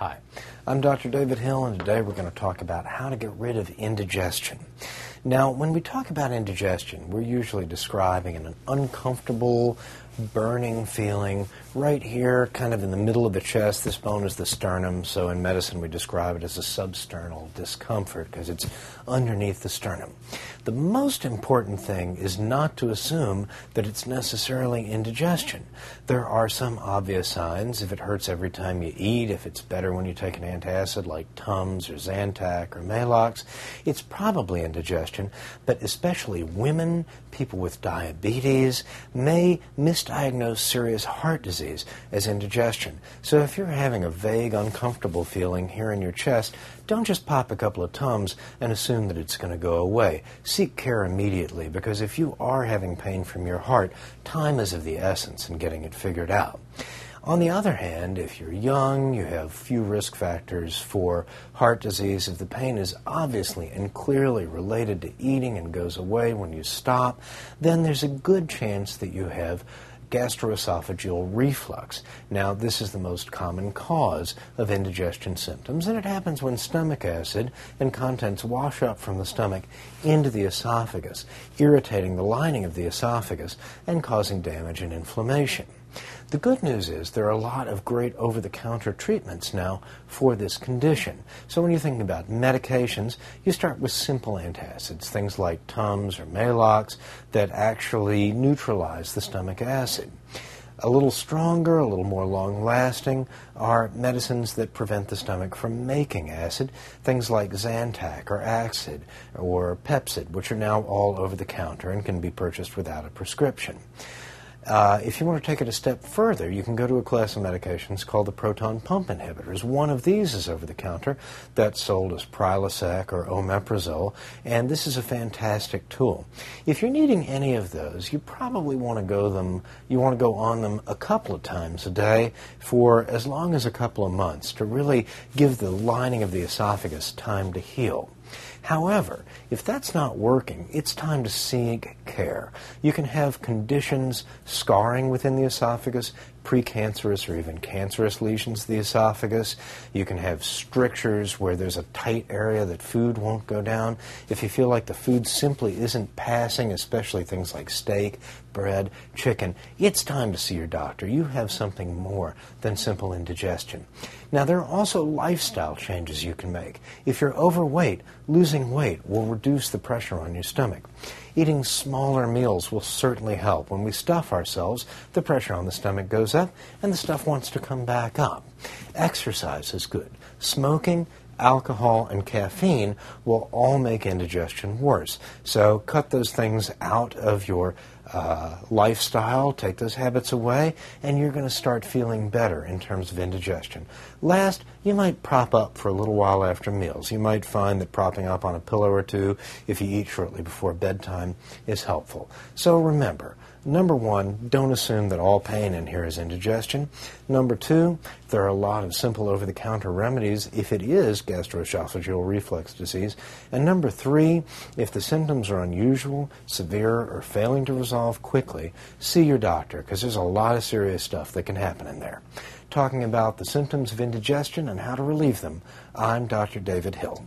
Hi, I'm Dr. David Hill, and today we're going to talk about how to get rid of indigestion. Now, when we talk about indigestion, we're usually describing an uncomfortable, burning feeling right here, kind of in the middle of the chest. This bone is the sternum, so in medicine we describe it as a substernal discomfort because it's underneath the sternum. The most important thing is not to assume that it's necessarily indigestion. There are some obvious signs. If it hurts every time you eat, if it's better when you take an antacid like Tums or Zantac or Maalox, it's probably indigestion, but especially women, people with diabetes, may misdiagnose serious heart disease as indigestion. So if you're having a vague, uncomfortable feeling here in your chest, don't just pop a couple of Tums and assume that it's going to go away. Seek care immediately, because if you are having pain from your heart, time is of the essence in getting it figured out. On the other hand, if you're young, you have few risk factors for heart disease, if the pain is obviously and clearly related to eating and goes away when you stop, then there's a good chance that you have gastroesophageal reflux. Now, this is the most common cause of indigestion symptoms, and it happens when stomach acid and contents wash up from the stomach into the esophagus, irritating the lining of the esophagus and causing damage and inflammation. The good news is there are a lot of great over-the-counter treatments now for this condition. So when you're thinking about medications, you start with simple antacids, things like Tums or Maalox, that actually neutralize the stomach acid. A little stronger, a little more long-lasting are medicines that prevent the stomach from making acid, things like Zantac or Acid or Pepcid, which are now all over the counter and can be purchased without a prescription. If you want to take it a step further, you can go to a class of medications called the Proton pump inhibitors. One of these is over-the-counter. That's sold as Prilosec or Omeprazole, and this is a fantastic tool. If you're needing any of those, you probably want to go on them a couple of times a day for as long as a couple of months to really give the lining of the esophagus time to heal. However, if that's not working, it's time to seek care. You can have conditions, scarring within the esophagus, precancerous or even cancerous lesions of the esophagus. You can have strictures where there's a tight area that food won't go down. If you feel like the food simply isn't passing, especially things like steak, bread, chicken, it's time to see your doctor. You have something more than simple indigestion. Now, there are also lifestyle changes you can make. If you're overweight, losing weight will reduce the pressure on your stomach. Eating smaller meals will certainly help. When we stuff ourselves, the pressure on the stomach goes up and the stuff wants to come back up. Exercise is good. Smoking, alcohol, and caffeine will all make indigestion worse. So cut those things out of your lifestyle, take those habits away, and you're going to start feeling better in terms of indigestion. Last, you might prop up for a little while after meals. You might find that propping up on a pillow or two if you eat shortly before bedtime is helpful. So remember, number one, don't assume that all pain in here is indigestion. Number two, there are a lot of simple over-the-counter remedies if it is gastroesophageal reflux disease. And number three, if the symptoms are unusual, severe, or failing to resolve quickly, see your doctor, because there's a lot of serious stuff that can happen in there. Talking about the symptoms of indigestion and how to relieve them, I'm Dr. David Hill.